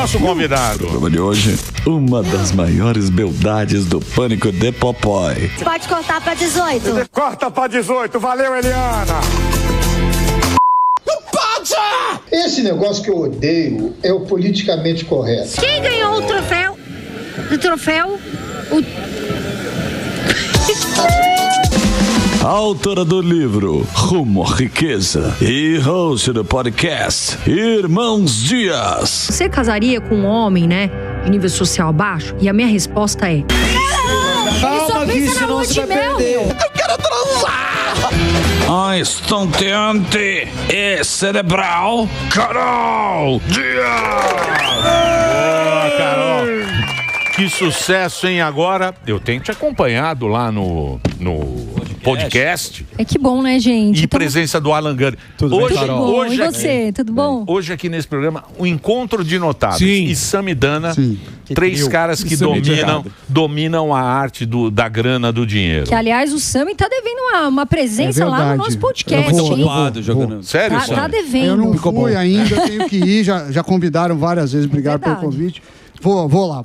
nosso convidado. No programa de hoje, uma das maiores beldades do Pânico de Popói. Pode cortar pra 18. Corta pra 18, valeu, Eliana. Não pode! Esse negócio que eu odeio é o politicamente correto. Quem ganhou o troféu? A autora do livro Rumo à Riqueza e host do podcast Irmãos Dias. Você casaria com um homem, né, de nível social baixo? E a minha resposta é... Calma, que senão você vai perder. Eu quero transar! A estonteante e cerebral Carol Dias! Boa, Carol! Que sucesso, hein? Agora, eu tenho te acompanhado lá no podcast. É que bom, né, gente? E presença do Alan Gani. Tudo bem, Carol? Hoje e você, tudo bom? Hoje aqui nesse programa, o Encontro de Notáveis. Sim. E Samidana, três caras que dominam a arte da grana, do dinheiro. Que, aliás, o Sami tá devendo uma presença lá no nosso podcast, hein? Sério, Sami? Tá devendo. Eu não fui ainda, tenho que ir. Já convidaram várias vezes. Obrigado pelo convite. Vou lá.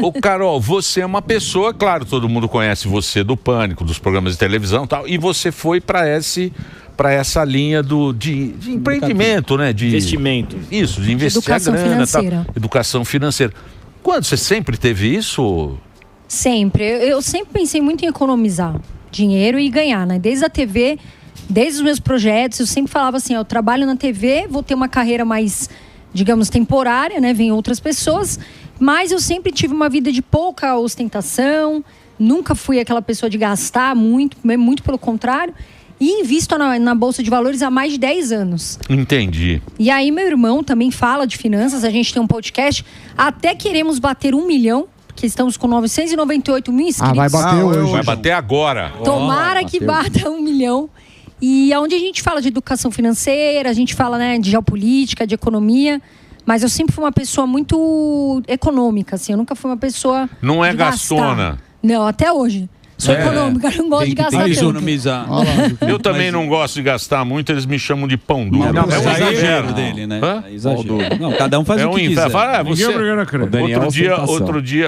Ô, Carol, você é uma pessoa, claro, todo mundo conhece você do Pânico, dos programas de televisão e tal, e você foi para essa linha de empreendimento, né? De investimento. Isso, de investir Educação a grana, financeira. tal, educação financeira. Quando você sempre teve isso? Sempre. Eu sempre pensei muito em economizar dinheiro e ganhar, né? Desde a TV, desde os meus projetos, eu sempre falava assim, eu trabalho na TV, vou ter uma carreira mais, digamos, temporária, né? Vem outras pessoas, mas eu sempre tive uma vida de pouca ostentação, nunca fui aquela pessoa de gastar muito pelo contrário, e invisto na Bolsa de Valores há mais de 10 anos. Entendi. E aí meu irmão também fala de finanças, a gente tem um podcast, até queremos bater 1 milhão, que estamos com 998 mil inscritos. Vai bater hoje. Vai bater agora. Tomara que bata 1 milhão. E onde a gente fala de educação financeira, a gente fala, né, de geopolítica, de economia, mas eu sempre fui uma pessoa muito econômica, assim, eu nunca fui uma pessoa Não é de gastona. gastar. Não, até hoje. Sou econômica, não gosto de gastar tanto. Economizar. Eu também não gosto de gastar muito, eles me chamam de pão duro. Não, é um exagero dele, né? Hã? É exagero. Não, cada um faz É o que quiser.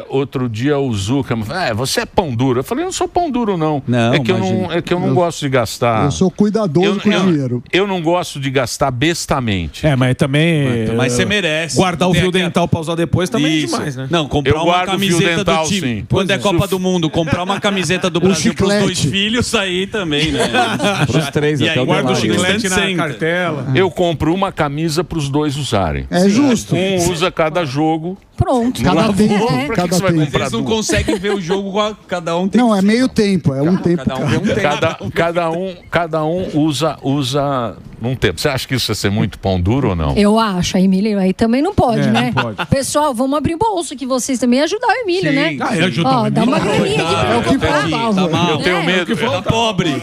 Outro dia o Zuckerman, você é pão duro. Eu falei, eu não sou pão duro, não. É que eu não gosto de gastar. Eu sou cuidadoso com o dinheiro. Eu não gosto de gastar bestamente. Mas também... Mas você merece. Guardar o fio dental pra usar depois também é demais, né? Não, comprar uma camiseta dental, do time. sim. Quando é Copa do Mundo, comprar uma camiseta do Brasil pros 2 filhos, aí também, né? Pros 3, e até aí, o Guarda o demais. chiclete na cartela. Eu compro uma camisa pros dois usarem. É justo. Um usa cada jogo. Pronto. Cada tempo. Pra que você vai comprar Eles não duas? conseguem ver o jogo, cada um tem. Não, é meio tempo. É um tempo. Cada um vê um tempo. Cada um usa num tempo. Você acha que isso vai ser muito pão duro ou não? Eu acho, a Emília aí também não pode, né? não pode. Pessoal, vamos abrir bolso que vocês também ajudar o Emílio, Sim. né? ajuda o Dá uma Emílio. graninha aqui. É o que faltava. Eu tenho medo. Tá pobre.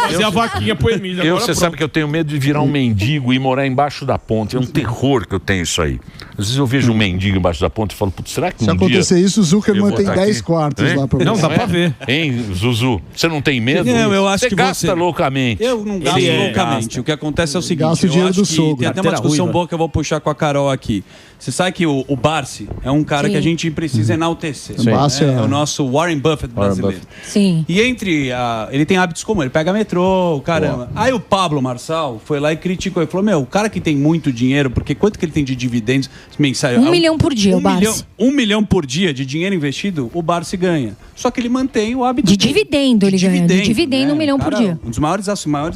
Fazer a vaquinha pro Emílio. Você sabe que eu tenho medo de virar um mendigo e morar embaixo da ponte. É um terror que eu tenho isso aí. Às vezes eu vejo um mendigo embaixo da ponte e falo, putz, será que Se acontecer isso, o Zuckerman tem 10 aqui? quartos lá pra Não, você. dá pra ver. Hein, Zuzu? Você não tem medo? Não, eu acho você que gasta loucamente. Eu não gasto loucamente. O que acontece é o seguinte, Gasta o dinheiro do sogro. tem até uma discussão boa que eu vou puxar com a Carol aqui. Você sabe que o Barsi é um cara Sim. que a gente precisa enaltecer. Sim. Barsi É o nosso Warren Buffett brasileiro. Sim. E ele tem hábitos como ele pega metrô, caramba. Aí o Pablo Marçal foi lá e criticou. Ele falou, o cara que tem muito dinheiro, porque quanto que ele tem de dividendos mensais? 1 milhão por dia, o Barsi. 1 milhão por dia de dinheiro investido, o Barsi ganha. Só que ele mantém o hábito De dividendo ele ganha. De dividendo, né? 1 milhão por dia. Um dos maiores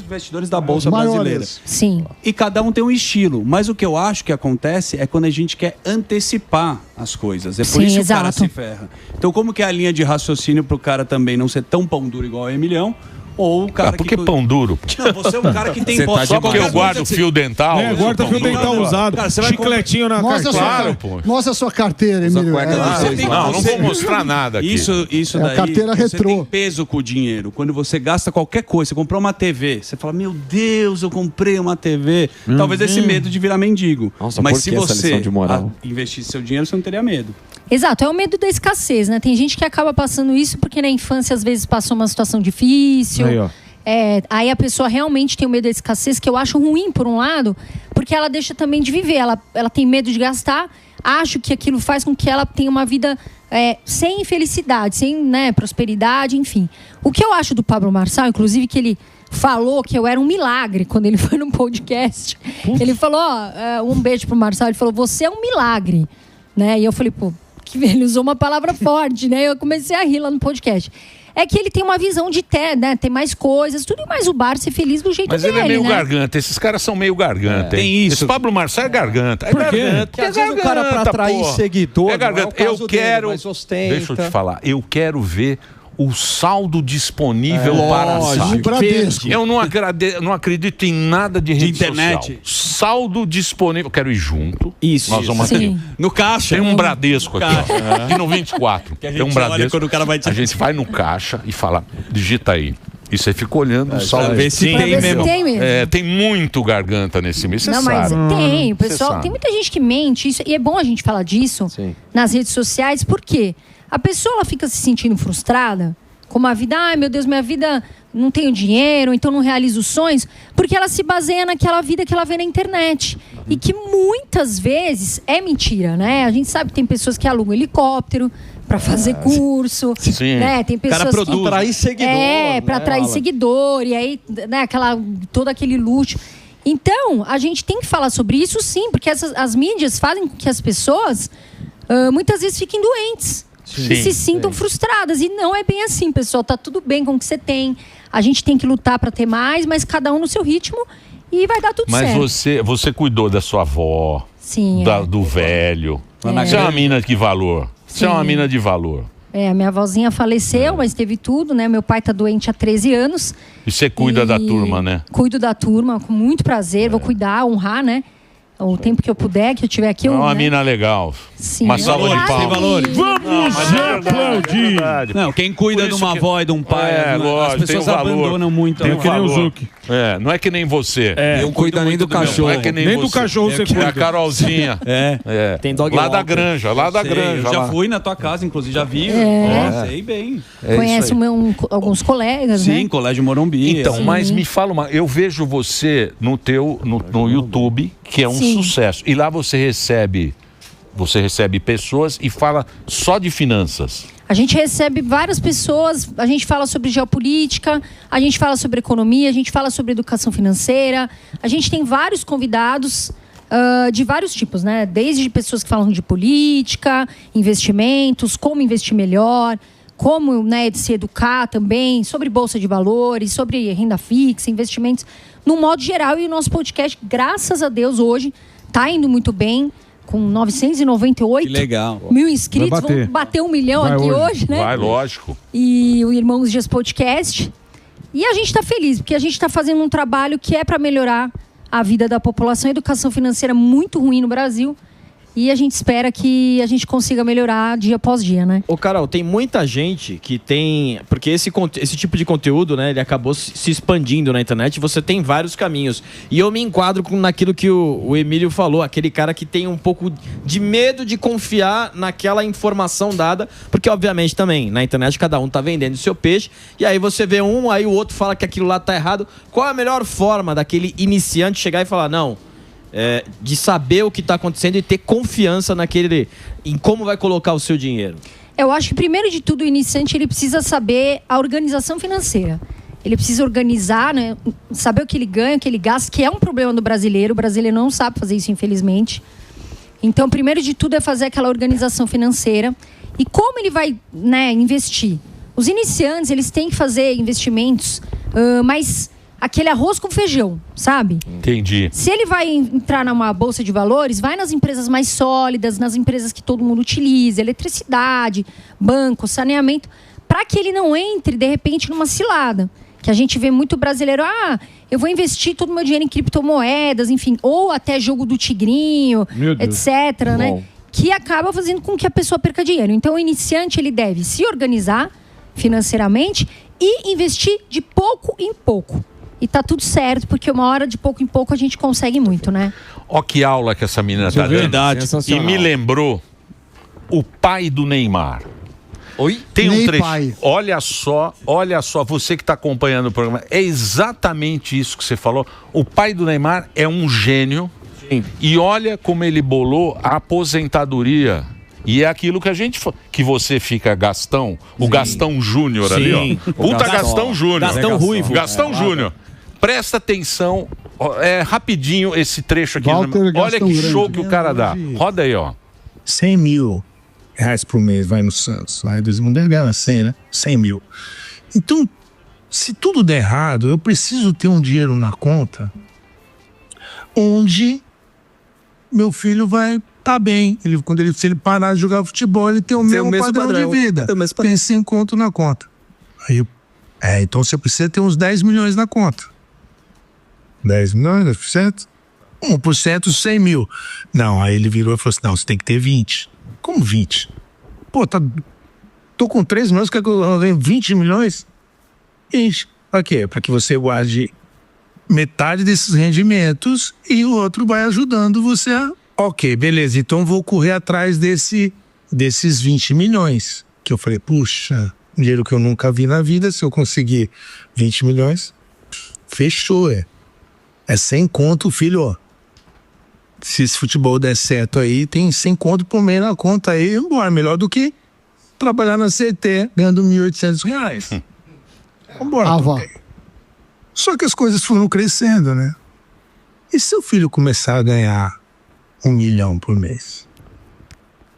investidores da Bolsa brasileira. Sim. E cada um tem um estilo. Mas o que eu acho que acontece é quando a gente quer antecipar as coisas. É por Sim, isso que o cara exato. se ferra. Então, como que é a linha de raciocínio pro cara também não ser tão pão duro igual o Emilhão? Ou o cara por que pão duro? Não, você é um cara que tem Você tá Só porque eu guardo coisa que fio dental. Guarda fio dental usado. Cara, você vai Chicletinho na Mostra carteira. mostra a sua carteira, Emílio. cueca do Você tem- Não você- vou mostrar nada aqui. Isso É a daí, carteira você retrô. tem peso com o dinheiro. Quando você gasta qualquer coisa, você comprou uma TV, você fala, meu Deus, eu comprei uma TV. Talvez esse medo de virar mendigo. Nossa, mas por se que essa você lição de moral? investisse seu dinheiro, você não teria medo. Exato, é o medo da escassez, né? Tem gente que acaba passando isso porque na infância às vezes passou uma situação difícil. Aí, ó. Aí a pessoa realmente tem o medo da escassez, que eu acho ruim, por um lado, porque ela deixa também de viver. Ela tem medo de gastar, acho que aquilo faz com que ela tenha uma vida sem felicidade, sem, né, prosperidade, enfim. O que eu acho do Pablo Marçal, inclusive, que ele falou que eu era um milagre quando ele foi no podcast. Ele falou, um beijo pro Marçal, ele falou, você é um milagre, né? E eu falei, pô, ele usou uma palavra forte, né? Eu comecei a rir lá no podcast. É que ele tem uma visão de ter mais coisas, tudo, e mais o bar ser feliz do jeito dele. Mas ele é meio garganta, esses caras são meio garganta. Tem isso. Esse Pablo Marçal é garganta. Por quê? Porque às vezes o cara, pra atrair seguidor, é garganta. Eu quero. Deixa eu te falar, eu quero ver o saldo disponível para Bradesco. Eu não acredito em nada de rede internet. Social. Saldo disponível. Eu quero ir junto. Isso. Nós vamos aqui. No caixa. Tem um Bradesco aqui, ó. Aqui no 24. Que a gente tem um Bradesco. olha quando o cara vai A gente vai no caixa e fala, digita aí. E você fica olhando o saldo. Pra ver se tem mesmo. Tem muito garganta nesse mês. Não, mas tem. O pessoal, tem muita gente que mente. Isso, e é bom a gente falar disso nas redes sociais. Por quê? A pessoa ela fica se sentindo frustrada com uma vida, ai meu Deus, minha vida não tenho dinheiro, então não realizo sonhos, porque ela se baseia naquela vida que ela vê na internet. E que muitas vezes é mentira, né? A gente sabe que tem pessoas que alugam helicóptero para fazer curso, né? Tem pessoas que para atrair seguidor, para atrair seguidor, e aí, né, todo aquele luxo. Então, a gente tem que falar sobre isso sim, porque as mídias fazem com que as pessoas muitas vezes fiquem doentes. E se sintam frustradas. E não é bem assim, pessoal. Tá tudo bem com o que você tem. A gente tem que lutar para ter mais, mas cada um no seu ritmo e vai dar tudo certo. Mas você cuidou da sua avó, do velho. Você é uma mina de valor. Você é uma mina de valor. A minha avózinha faleceu, mas teve tudo, né? Meu pai tá doente há 13 anos. E você cuida da turma, né? Cuido da turma, com muito prazer. Vou cuidar, honrar, né? O tempo que eu puder, que eu tiver aqui. É uma mina legal. Sim. Uma salva de palmas. Valores. Vamos aplaudir. Não, quem cuida de uma avó e de um pai, as pessoas abandonam muito. Tem que nem o Zuki. Não é que nem você. Eu não cuido nem do cachorro. Não é que nem do cachorro você cuida. É a Carolzinha. Tem dog lá da granja, Eu já fui na tua casa, inclusive, já vi. Sei bem. Conhece alguns colegas, né? Sim, Colégio Morumbi. Então, mas me fala eu vejo você no YouTube, que é um sucesso. E lá você recebe pessoas e fala só de finanças. A gente recebe várias pessoas, a gente fala sobre geopolítica, a gente fala sobre economia, a gente fala sobre educação financeira. A gente tem vários convidados de vários tipos, né? Desde pessoas que falam de política, investimentos, como investir melhor, como, né, de se educar também, sobre bolsa de valores, sobre renda fixa, investimentos, no modo geral. E o nosso podcast, graças a Deus, hoje está indo muito bem, com 998 mil inscritos. Vamos bater 1 milhão aqui hoje, né? Vai, lógico. E o Irmãos Dias Podcast. E a gente está feliz, porque a gente está fazendo um trabalho que é para melhorar a vida da população. A educação financeira muito ruim no Brasil. E a gente espera que a gente consiga melhorar dia após dia, né? Ô, Carol, tem muita gente que tem... Porque esse tipo de conteúdo, né, ele acabou se expandindo na internet. Você tem vários caminhos. E eu me enquadro naquilo que o Emílio falou. Aquele cara que tem um pouco de medo de confiar naquela informação dada. Porque, obviamente, também, na internet, cada um tá vendendo o seu peixe. E aí você vê aí o outro fala que aquilo lá tá errado. Qual é a melhor forma daquele iniciante chegar e falar, não... de saber o que está acontecendo e ter confiança em como vai colocar o seu dinheiro? Eu acho que, primeiro de tudo, o iniciante ele precisa saber a organização financeira. Ele precisa organizar, né, saber o que ele ganha, o que ele gasta, que é um problema do brasileiro. O brasileiro não sabe fazer isso, infelizmente. Então, primeiro de tudo é fazer aquela organização financeira. E como ele vai, né, investir? Os iniciantes, eles têm que fazer investimentos, mas... aquele arroz com feijão, sabe? Entendi. Se ele vai entrar numa bolsa de valores, vai nas empresas mais sólidas, nas empresas que todo mundo utiliza, eletricidade, banco, saneamento, para que ele não entre, de repente, numa cilada. Que a gente vê muito brasileiro, eu vou investir todo o meu dinheiro em criptomoedas, enfim, ou até jogo do tigrinho, etc., né? Que acaba fazendo com que a pessoa perca dinheiro. Então, o iniciante, ele deve se organizar financeiramente e investir de pouco em pouco. E tá tudo certo, porque uma hora de pouco em pouco a gente consegue muito, né? Ó que aula que essa menina tá dando. Verdade. E me lembrou o pai do Neymar. Oi? Tem um Nem trecho. pai. Olha só, você que está acompanhando o programa, é exatamente isso que você falou. O pai do Neymar é um gênio. Sim. E olha como ele bolou a aposentadoria. E é aquilo que a gente... Que você fica Gastão, o Gastão Júnior ali, ó. Puta Gastão Júnior. Gastão Ruivo. Gastão Júnior. Presta atenção, rapidinho esse trecho aqui. Walter Olha Gastão que Grande. show que o cara dá. Roda aí, ó. 100 mil reais por mês vai no Santos. Vai 2 mil, deve ganhar 100, né? 100 mil. Então, se tudo der errado, eu preciso ter um dinheiro na conta onde meu filho vai estar bem. Se ele parar de jogar futebol, ele tem o mesmo padrão de vida. Tem 100 conto na conta. Aí, então você precisa ter uns 10 milhões na conta. 10 milhões, 10%? 1%, 100 mil. Não, aí ele virou e falou assim, não, você tem que ter 20. Como 20? Pô, tô com 3 milhões, quer que eu ganhe 20 milhões? Isso. Pra quê? Pra que você guarde metade desses rendimentos e o outro vai ajudando você a... Ok, beleza, então vou correr atrás desses 20 milhões. Que eu falei, puxa, dinheiro que eu nunca vi na vida, se eu conseguir 20 milhões, fechou, É 100 conto, filho, ó. Se esse futebol der certo aí, tem 100 conto por mês na conta aí, embora, melhor do que trabalhar na CT ganhando R$1.800. Vambora. Só que as coisas foram crescendo, né? E se o filho começar a ganhar 1 milhão por mês?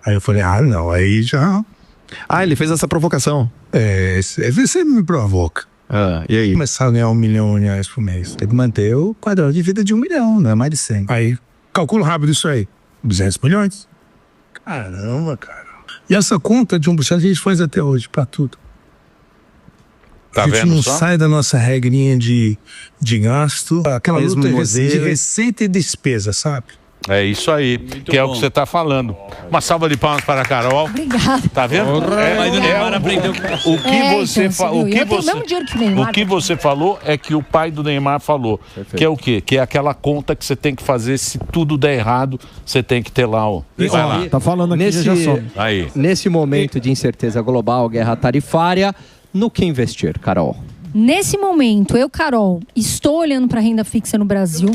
Aí eu falei, não, aí já... ele fez essa provocação. Você me provoca. E aí? Começar a ganhar R$1 milhão por mês. Tem que manter o padrão de vida de 1 milhão, não é mais de 100. Aí, calculo rápido isso aí. 200 milhões. Caramba, cara. E essa conta de 1% a gente faz até hoje, pra tudo. Tá a gente vendo não só? sai da nossa regrinha de gasto. Aquela luta de receita e despesa, sabe? É isso aí, que é o que você está falando. Uma salva de palmas para a Carol. Obrigada. Tá vendo? O que você falou é que o pai do Neymar falou. Perfeito. Que é o quê? Que é aquela conta que você tem que fazer se tudo der errado, você tem que ter lá. Vai lá. Tá falando aqui, já some. Aí. Nesse momento de incerteza global, guerra tarifária, no que investir, Carol? Nesse momento, eu, Carol, estou olhando para a renda fixa no Brasil.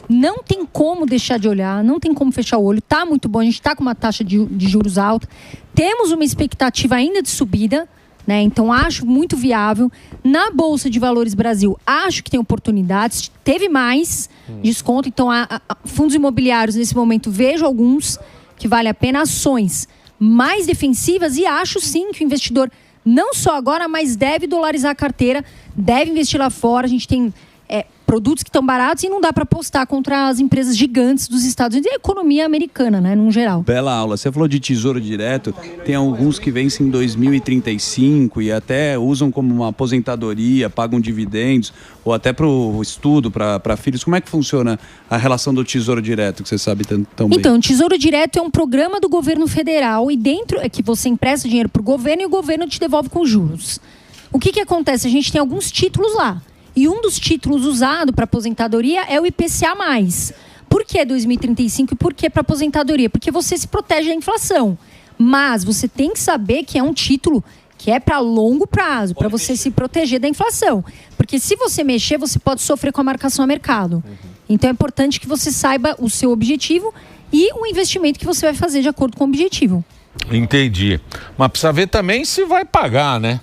Não tem como deixar de olhar, não tem como fechar o olho. Tá muito bom, a gente está com uma taxa de juros alta. Temos uma expectativa ainda de subida, né? Então acho muito viável. Na Bolsa de Valores Brasil, acho que tem oportunidades. Teve mais desconto, então fundos imobiliários nesse momento, vejo alguns que vale a pena. Ações mais defensivas e acho sim que o investidor, não só agora, mas deve dolarizar a carteira, deve investir lá fora. A gente tem... produtos que estão baratos e não dá para apostar contra as empresas gigantes dos Estados Unidos e a economia americana, né, num geral. Bela aula. Você falou de tesouro direto, tem alguns que vencem em 2035 e até usam como uma aposentadoria, pagam dividendos ou até para o estudo, para filhos. Como é que funciona a relação do tesouro direto, que você sabe tão bem? Então, o tesouro direto é um programa do governo federal e dentro é que você empresta dinheiro para o governo e o governo te devolve com juros. O que acontece? A gente tem alguns títulos lá. E um dos títulos usado para aposentadoria é o IPCA+. Por que 2035 e por que para aposentadoria? Porque você se protege da inflação. Mas você tem que saber que é um título que é para longo prazo, para você se proteger da inflação. Porque se você mexer, você pode sofrer com a marcação a mercado. Então é importante que você saiba o seu objetivo e o investimento que você vai fazer de acordo com o objetivo. Entendi. Mas precisa ver também se vai pagar, né?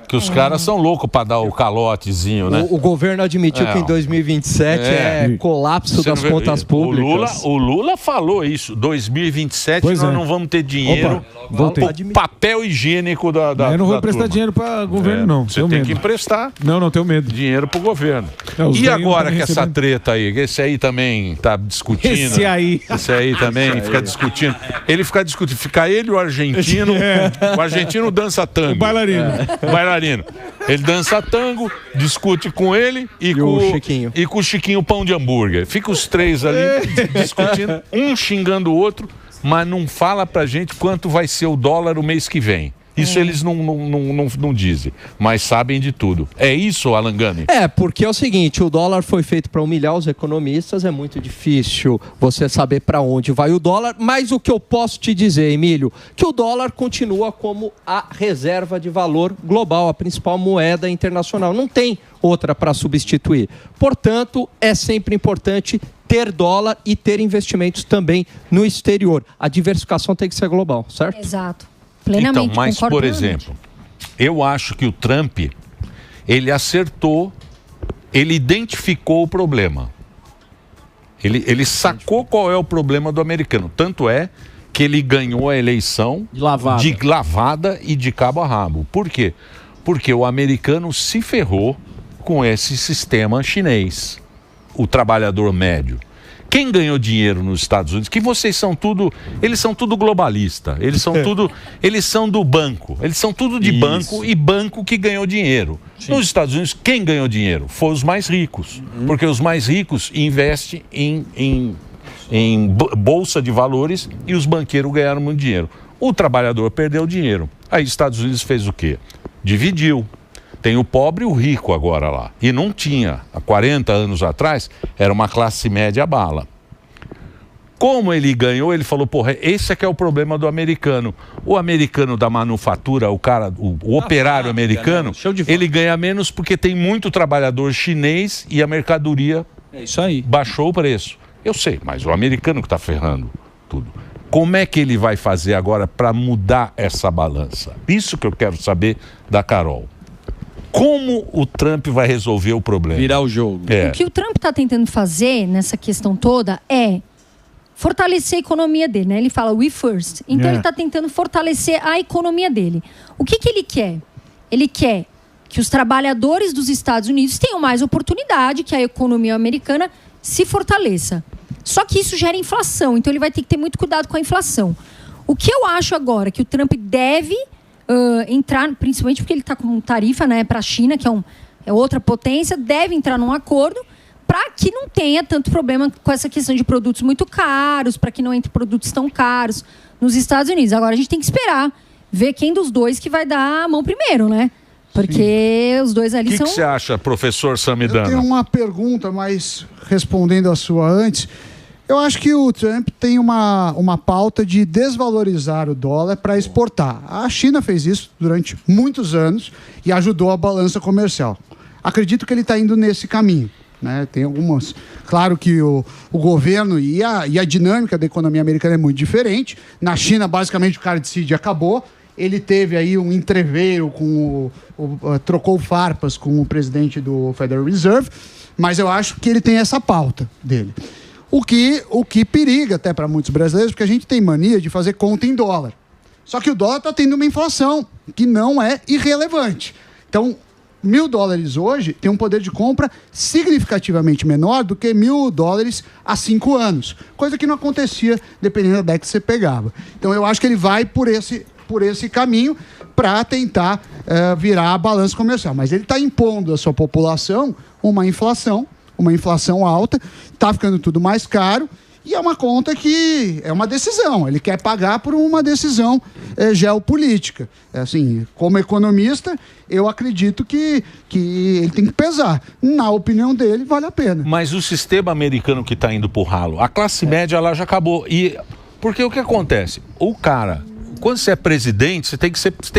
Que os caras são loucos para dar o calotezinho, né? O governo admitiu que em 2027 é colapso das contas públicas. O Lula falou isso. 2027 nós não vamos ter dinheiro. O papel higiênico da eu não vou prestar turma. dinheiro para governo, não. Você tem que emprestar. Não, tenho medo. Dinheiro para o governo. E agora que essa treta aí? Esse aí também tá discutindo. Esse aí também fica discutindo. Ele fica discutindo. Fica ele e o argentino. O argentino dança tango. O bailarino. Ele dança tango, discute com ele e com o Chiquinho Pão de Hambúrguer. Fica os três ali discutindo, um xingando o outro, mas não fala pra gente quanto vai ser o dólar o mês que vem. Isso eles não dizem, mas sabem de tudo. É isso, Alangani? Porque é o seguinte, o dólar foi feito para humilhar os economistas, é muito difícil você saber para onde vai o dólar, mas o que eu posso te dizer, Emílio, que o dólar continua como a reserva de valor global, a principal moeda internacional. Não tem outra para substituir. Portanto, é sempre importante ter dólar e ter investimentos também no exterior. A diversificação tem que ser global, certo? Exato. Plenamente. Então, mas, por exemplo, eu acho que o Trump, ele acertou, ele identificou o problema. Ele sacou qual é o problema do americano. Tanto é que ele ganhou a eleição de lavada e de cabo a rabo. Por quê? Porque o americano se ferrou com esse sistema chinês, o trabalhador médio. Quem ganhou dinheiro nos Estados Unidos? Que vocês são tudo, eles são tudo globalista, eles são tudo, eles são do banco, eles são tudo de banco e banco que ganhou dinheiro. Sim. Nos Estados Unidos, quem ganhou dinheiro? Foi os mais ricos, porque os mais ricos investem em bolsa de valores e os banqueiros ganharam muito dinheiro. O trabalhador perdeu dinheiro. Aí os Estados Unidos fez o quê? Dividiu. Tem o pobre e o rico agora lá. E não tinha. Há 40 anos atrás, era uma classe média bala. Como ele ganhou, ele falou, porra, esse é que é o problema do americano. O americano da manufatura, o operário americano, ele ganha menos porque tem muito trabalhador chinês e a mercadoria baixou o preço. Eu sei, mas o americano que está ferrando tudo. Como é que ele vai fazer agora para mudar essa balança? Isso que eu quero saber da Carol. Como o Trump vai resolver o problema? Virar o jogo. O que o Trump está tentando fazer nessa questão toda é fortalecer a economia dele, né? Ele fala we first. Então ele está tentando fortalecer a economia dele. O que ele quer? Ele quer que os trabalhadores dos Estados Unidos tenham mais oportunidade, que a economia americana se fortaleça. Só que isso gera inflação, então ele vai ter que ter muito cuidado com a inflação. O que eu acho agora que o Trump deve entrar, principalmente porque ele está com tarifa, né, para a China, que é outra potência, deve entrar num acordo para que não tenha tanto problema com essa questão de produtos muito caros, para que não entre produtos tão caros nos Estados Unidos. Agora a gente tem que esperar, ver quem dos dois que vai dar a mão primeiro, né? Porque os dois ali são... O que você acha, professor Samidana? Eu tenho uma pergunta, mas respondendo a sua antes... Eu acho que o Trump tem uma pauta de desvalorizar o dólar para exportar. A China fez isso durante muitos anos e ajudou a balança comercial. Acredito que ele está indo nesse caminho, né? Tem algumas... Claro que o governo e a dinâmica da economia americana é muito diferente. Na China, basicamente, o cara decide e acabou. Ele teve aí um entreveiro trocou farpas com o presidente do Federal Reserve, mas eu acho que ele tem essa pauta dele. O que periga até para muitos brasileiros, porque a gente tem mania de fazer conta em dólar. Só que o dólar está tendo uma inflação que não é irrelevante. Então, $1.000 hoje tem um poder de compra significativamente menor do que $1.000 há 5 anos. Coisa que não acontecia dependendo da década que você pegava. Então, eu acho que ele vai por esse caminho para tentar virar a balança comercial. Mas ele está impondo à sua população uma inflação alta, está ficando tudo mais caro e é uma conta que é uma decisão. Ele quer pagar por uma decisão geopolítica. Assim, como economista, eu acredito que ele tem que pesar. Na opinião dele, vale a pena. Mas o sistema americano que está indo pro ralo, a classe média lá já acabou. Porque o que acontece? O cara, quando você é presidente, você tem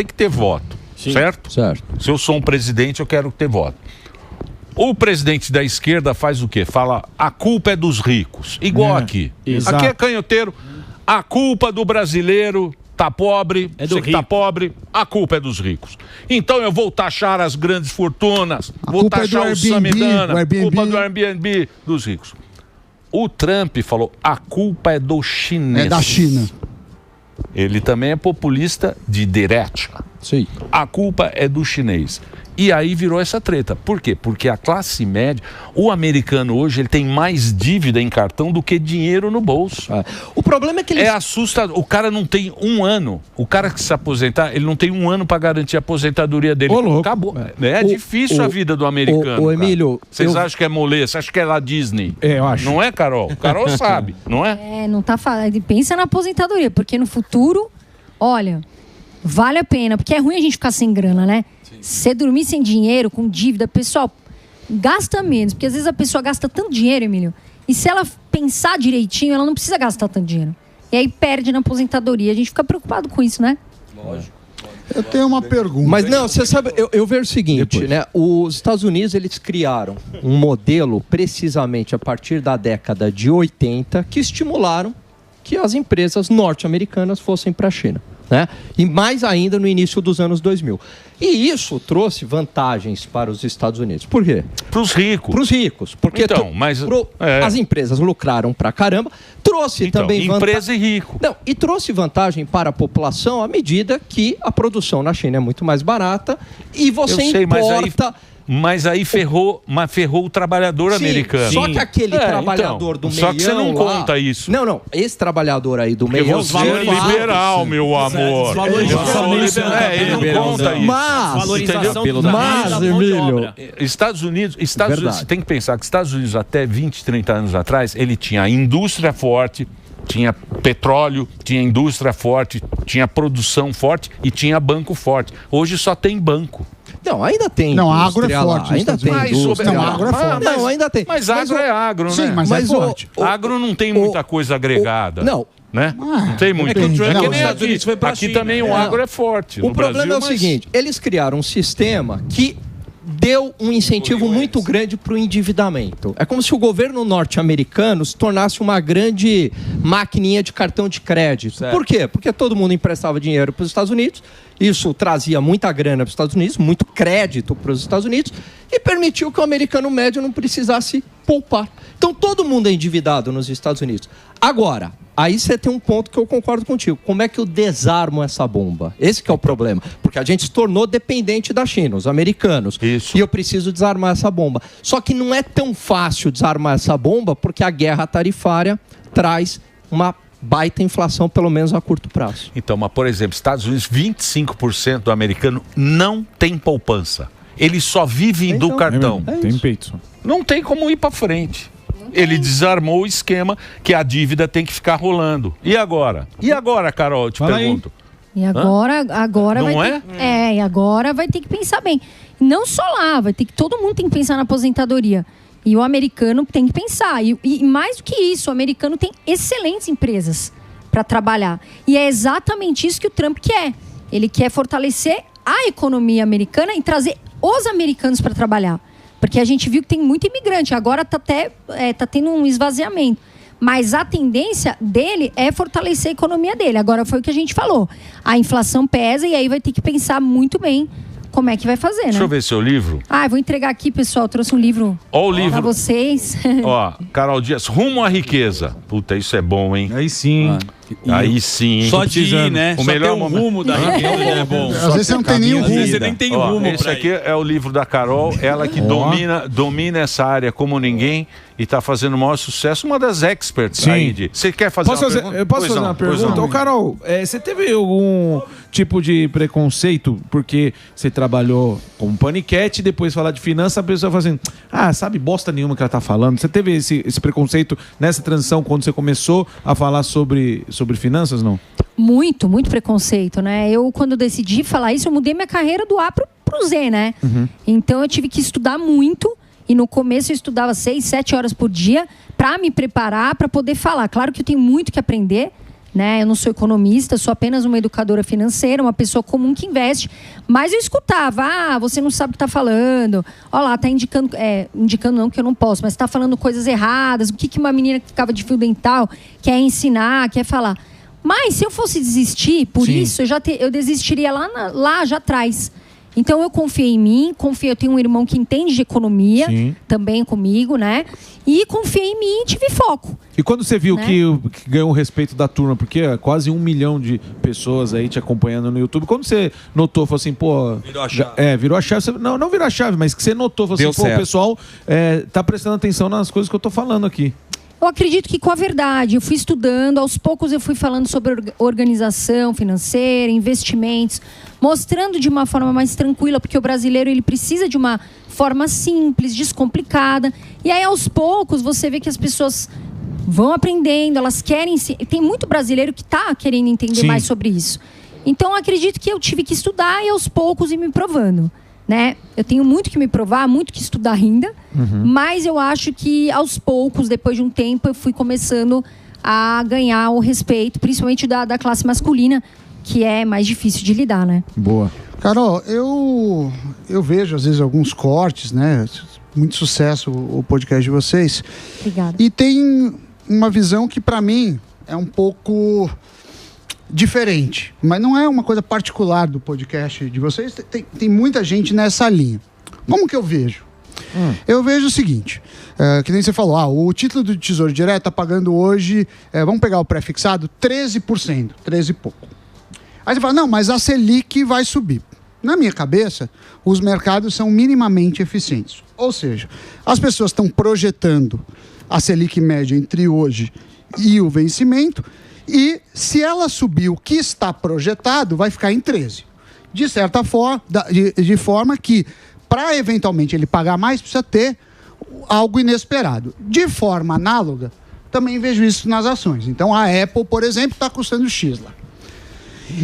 que ter voto, certo? Certo. Se eu sou um presidente, eu quero ter voto. O presidente da esquerda faz o quê? Fala, a culpa é dos ricos. Igual aqui. Exato. Aqui é canhoteiro. A culpa do brasileiro tá pobre, você que tá pobre, a culpa é dos ricos. Então eu vou taxar as grandes fortunas, vou taxar o Samidana, culpa do Airbnb dos ricos. O Trump falou, a culpa é do chinês. É da China. Ele também é populista de direita. Sim. A culpa é do chinês. E aí virou essa treta. Por quê? Porque a classe média, o americano hoje, ele tem mais dívida em cartão do que dinheiro no bolso. O problema é que ele... É assustador. O cara não tem um ano. O cara que se aposentar, ele não tem um ano para garantir a aposentadoria dele. Acabou. É difícil a vida do americano. O Emílio... Vocês acham que é moleza? Você acha que é lá Disney? Eu acho. Não é, Carol? Carol sabe, não é? Não tá falando. Pensa na aposentadoria, porque no futuro, olha... vale a pena, porque é ruim a gente ficar sem grana, né? Você dormir sem dinheiro, com dívida, pessoal, gasta menos, porque às vezes a pessoa gasta tanto dinheiro, Emílio, e se ela pensar direitinho, ela não precisa gastar tanto dinheiro. E aí perde na aposentadoria. A gente fica preocupado com isso, né? Lógico. Eu tenho uma pergunta. Mas não, você sabe, eu vejo o seguinte, né? Os Estados Unidos, eles criaram um modelo precisamente a partir da década de 80 que estimularam que as empresas norte-americanas fossem para a China, né? E mais ainda no início dos anos 2000. E isso trouxe vantagens para os Estados Unidos. Por quê? Para os ricos. Para os ricos. Porque então, as empresas lucraram pra caramba. Trouxe também empresa e rico. Não, e trouxe vantagem para a população à medida que a produção na China é muito mais barata e você importa... Mas aí ferrou o trabalhador americano. Só que aquele trabalhador do meião. Só que você não conta isso. Não. Esse trabalhador aí do porque meião. Você é liberal, meu amor. Ele não conta isso. Mas, Emílio. Estados Unidos, você tem que pensar que Estados Unidos, até 20, 30 anos atrás, ele tinha indústria forte, tinha petróleo, tinha indústria forte, tinha produção forte e tinha banco forte. Hoje só tem banco. Não, ainda tem. Não, agro é forte. Ainda tem. Não, agro é forte. Não, ainda tem. Mas agro é agro, né? Sim, mas é forte. Agro não tem muita coisa agregada. Não. Né? Não tem muito. Aqui também o agro é forte. O problema é o seguinte, eles criaram um sistema que deu um incentivo muito grande para o endividamento. É como se o governo norte-americano se tornasse uma grande maquininha de cartão de crédito. Certo. Por quê? Porque todo mundo emprestava dinheiro para os Estados Unidos, isso trazia muita grana para os Estados Unidos, muito crédito para os Estados Unidos, e permitiu que o americano médio não precisasse poupar. Então todo mundo é endividado nos Estados Unidos. Agora, aí você tem um ponto que eu concordo contigo. Como é que eu desarmo essa bomba? Esse que é o problema. Porque a gente se tornou dependente da China, os americanos. Isso. E eu preciso desarmar essa bomba. Só que não é tão fácil desarmar essa bomba porque a guerra tarifária traz uma baita inflação, pelo menos a curto prazo. Então, mas por exemplo, Estados Unidos, 25% do americano não tem poupança. Eles só vivem do cartão. Tem peito. Não tem como ir para frente. Ele desarmou o esquema que a dívida tem que ficar rolando. E agora? E agora, Carol, eu te pergunto. E agora não vai ter, e agora vai ter que pensar bem. Não só lá, todo mundo tem que pensar na aposentadoria. E o americano tem que pensar. E mais do que isso, o americano tem excelentes empresas para trabalhar. E é exatamente isso que o Trump quer. Ele quer fortalecer a economia americana e trazer os americanos para trabalhar. Porque a gente viu que tem muito imigrante. Agora tá tendo um esvaziamento. Mas a tendência dele é fortalecer a economia dele. Agora foi o que a gente falou. A inflação pesa e aí vai ter que pensar muito bem como é que vai fazer, né? Deixa eu ver seu livro. Vou entregar aqui, pessoal. Eu trouxe um livro para vocês. Ó, Carol Dias, Rumo à Riqueza. Puta, isso é bom, hein? Aí sim. Aí sim. Só de ir, né? O melhor rumo da riqueza é bom. Às vezes você não tem nenhum rumo. Às vezes você nem tem rumo. Esse aqui é o livro da Carol, ela que domina essa área como ninguém e está fazendo o maior sucesso, uma das experts aí. Você quer fazer pergunta? Eu posso fazer uma pergunta? Ô, Carol, você teve algum tipo de preconceito porque você trabalhou como paniquete e depois falar de finanças, a pessoa fala assim, sabe bosta nenhuma que ela tá falando. Você teve esse preconceito nessa transição quando você começou a falar sobre finanças, não? Muito preconceito, né? Eu, quando decidi falar isso, eu mudei minha carreira do A pro Z, né? Uhum. Então, eu tive que estudar muito. E no começo eu estudava 6, 7 horas por dia para me preparar, para poder falar. Claro que eu tenho muito que aprender, né? Eu não sou economista, sou apenas uma educadora financeira, uma pessoa comum que investe. Mas eu escutava, você não sabe o que está falando. Olha lá, está indicando não, que eu não posso, mas está falando coisas erradas. O que uma menina que ficava de fio dental quer ensinar, quer falar. Mas se eu fosse desistir, isso, eu desistiria lá já atrás. Então eu confiei em mim, eu tenho um irmão que entende de economia, também comigo, né? E confiei em mim e tive foco. E quando você viu que ganhou o respeito da turma, porque quase 1 milhão de pessoas aí te acompanhando no YouTube, quando você notou, falou assim, virou a chave. Virou a chave. Não virou a chave, mas que você notou, falou assim, o pessoal tá prestando atenção nas coisas que eu tô falando aqui. Eu acredito que com a verdade, eu fui estudando, aos poucos eu fui falando sobre organização financeira, investimentos, mostrando de uma forma mais tranquila, porque o brasileiro ele precisa de uma forma simples, descomplicada. E aí aos poucos você vê que as pessoas vão aprendendo, elas querem... Tem muito brasileiro que está querendo entender mais sobre isso. Então, eu acredito que eu tive que estudar e aos poucos ir me provando, né? Eu tenho muito que me provar, muito que estudar ainda, mas eu acho que aos poucos, depois de um tempo, eu fui começando a ganhar o respeito, principalmente da classe masculina, que é mais difícil de lidar, né? Boa. Carol, eu vejo às vezes alguns cortes, né? Muito sucesso o podcast de vocês. Obrigada. E tem uma visão que para mim é um pouco diferente, mas não é uma coisa particular do podcast de vocês. Tem muita gente nessa linha. Como que eu vejo? Eu vejo o seguinte, que nem você falou, o título do Tesouro Direto está pagando hoje, vamos pegar o pré-fixado, 13%, 13 e pouco. Aí você fala, não, mas a Selic vai subir. Na minha cabeça, os mercados são minimamente eficientes. Ou seja, as pessoas estão projetando a Selic média entre hoje e o vencimento, e se ela subir o que está projetado, vai ficar em 13. De certa forma, de forma que, para eventualmente ele pagar mais, precisa ter algo inesperado. De forma análoga, também vejo isso nas ações. Então, a Apple, por exemplo, está custando X lá.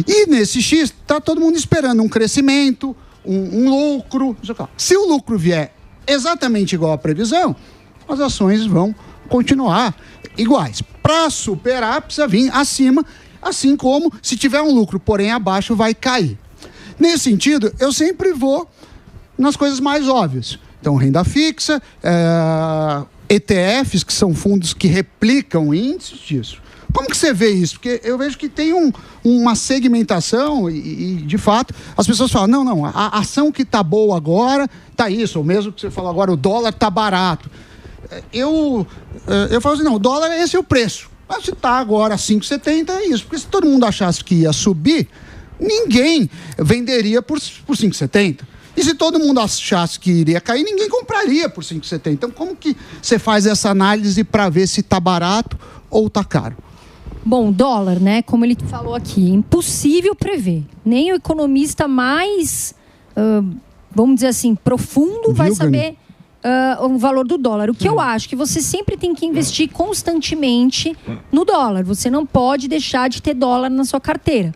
E nesse X, está todo mundo esperando um crescimento, um lucro. Se o lucro vier exatamente igual à previsão, as ações vão continuar iguais. Para superar, precisa vir acima, assim como se tiver um lucro, porém abaixo, vai cair. Nesse sentido, eu sempre vou nas coisas mais óbvias. Então, renda fixa, ETFs, que são fundos que replicam índices disso. Como que você vê isso? Porque eu vejo que tem uma segmentação e, de fato, as pessoas falam, não, a ação que está boa agora está isso, ou mesmo que você falou agora, o dólar está barato. Eu falo assim, não, o dólar, esse é o preço. Mas se está agora 5,70, é isso. Porque se todo mundo achasse que ia subir, ninguém venderia por 5,70. E se todo mundo achasse que iria cair, ninguém compraria por 5,70. Então, como que você faz essa análise para ver se está barato ou está caro? Bom, dólar, né? Como ele falou aqui, impossível prever. Nem o economista mais, vamos dizer assim, profundo vai saber o valor do dólar. O que eu acho que você sempre tem que investir constantemente no dólar. Você não pode deixar de ter dólar na sua carteira.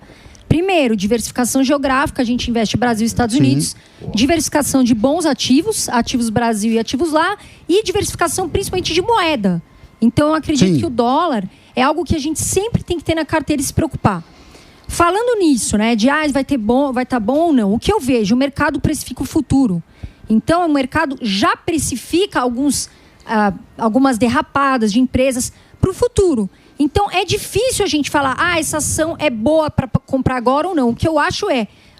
Primeiro, diversificação geográfica. A gente investe Brasil e Estados Unidos. Diversificação de bons ativos, ativos Brasil e ativos lá. E diversificação principalmente de moeda. Então, eu acredito que o dólar é algo que a gente sempre tem que ter na carteira e se preocupar. Falando nisso, né, de vai estar bom ou não, o que eu vejo, o mercado precifica o futuro. Então, o mercado já precifica algumas derrapadas de empresas para o futuro. Então, é difícil a gente falar, essa ação é boa para comprar agora ou não. O que eu acho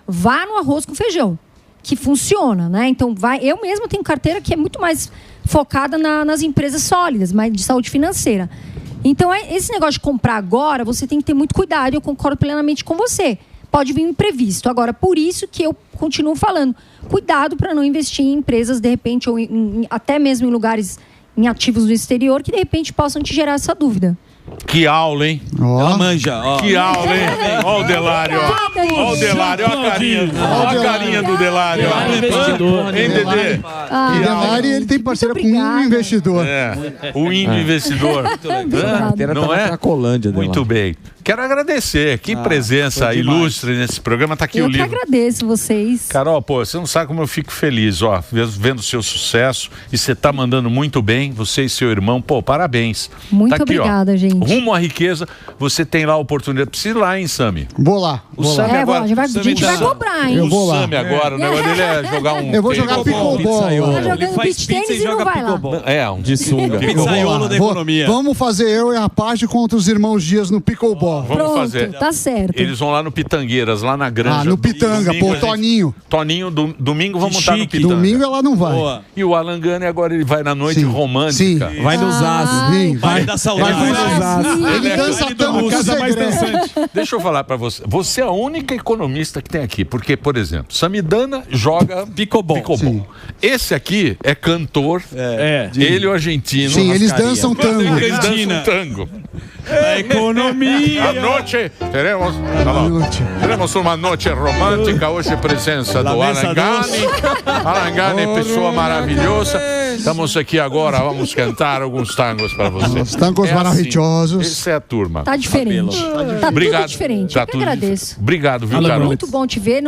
vá no arroz com feijão, que funciona, né? Então, eu mesma tenho carteira que é muito mais focada nas empresas sólidas, mas de saúde financeira. Então, esse negócio de comprar agora, você tem que ter muito cuidado, eu concordo plenamente com você. Pode vir um imprevisto. Agora, por isso que eu continuo falando, cuidado para não investir em empresas, de repente, ou até mesmo em lugares, em ativos do exterior, que de repente possam te gerar essa dúvida. Que aula, hein? Ela manja. Que aula, hein? Olha o Delário, Olha o Delário, olha a carinha do Delário. Hein, Dedê? O Delário, ele tem parceira com um investidor. O índio investidor. Não é? Muito bem. Quero agradecer. Que presença ilustre nesse programa. Tá aqui o livro. Eu que agradeço vocês. Carol, você não sabe como eu fico feliz, vendo o seu sucesso. E você tá mandando muito bem, você e seu irmão. Parabéns. Muito tá aqui, obrigada, gente. Rumo à riqueza, você tem lá a oportunidade. Precisa ir lá, hein, Sami? Vou lá. O Sami agora. A gente vai cobrar, hein? Eu vou lá. O Sami agora, o negócio dele é jogar um. Eu vou jogar pickleball. Tá jogando beach tênis e não vai lá. De sunga. Pizzaiolo da economia. Vamos fazer eu e a Paty contra os irmãos Dias no pickleball. Vamos fazer. Tá certo. Eles vão lá no Pitangueiras, lá na Granja. No Pitanga, Toninho. Toninho, domingo vamos estar no Pitanga. Domingo ela não vai. Boa. E o Alan Gani agora ele vai na noite romântica. Sim. Vai nos As. Vai dar saudade. Ele dança tanto, casa mais dançante. Deixa eu falar pra você. Você é a única economista que tem aqui. Porque, por exemplo, Samidana joga pickleball. Esse aqui é cantor. Ele é o argentino. Sim, eles dançam tango. Eles dançam tango. A economia. A noite teremos uma noite romântica. Hoje presença do Alan Gani. Alan Gani, pessoa maravilhosa. Estamos aqui agora, vamos cantar alguns tangos para você. Os tangos maravilhosos. Essa é a turma. Tá diferente. Tá Obrigado. tudo diferente. Tá Eu que tudo agradeço. Obrigado, viu, Carol? Muito bom te ver.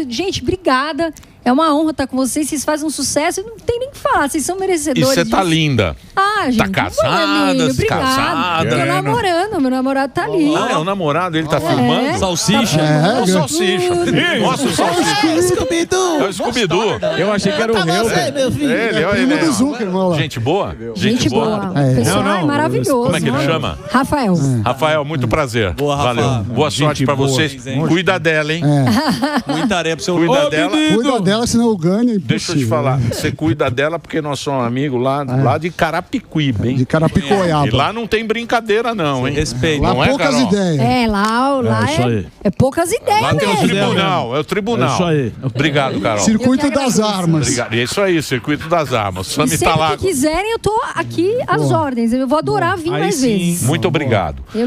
Gente, obrigada. É uma honra estar com vocês. Vocês fazem um sucesso. Não tem nem o que falar. Vocês são E merecedores. você tá linda. Ah, gente. Tá casada, Obrigada. casada. Tô namorando. Meu namorado tá ali. Ah, é o namorado, ele tá filmando? Salsicha. É o Salsicha. Nossa, o Salsicha. É o Scooby-Doo. Eu achei que era o réu. Ele, olha ele. Gente boa? Gente boa. O pessoal é maravilhoso. Como é que ele chama? Rafael. Rafael, muito prazer. Boa, Rafa. Valeu. Boa sorte pra boa. vocês. Hein? Cuida dela, hein? Muita areia pro seu Cuida dela. Cuida dela, senão eu ganho. É Deixa eu te falar. Você cuida dela porque nós somos amigos lá de Carapicuíba, hein? De Carapicuiaba. E lá não tem brincadeira, não, hein? Respeito. Lá Não é, poucas Carol? ideias. Lá isso aí. é poucas ideias Lá tem o mesmo. tribunal. É o tribunal. É isso aí. Obrigado, Carol. Circuito Eu que das agradeço. armas. Obrigado. É isso aí, Circuito das Armas. E Sami tá sempre lá. que quiserem, eu tô aqui às ordens. Eu vou adorar vir Aí mais sim. vezes. Muito obrigado.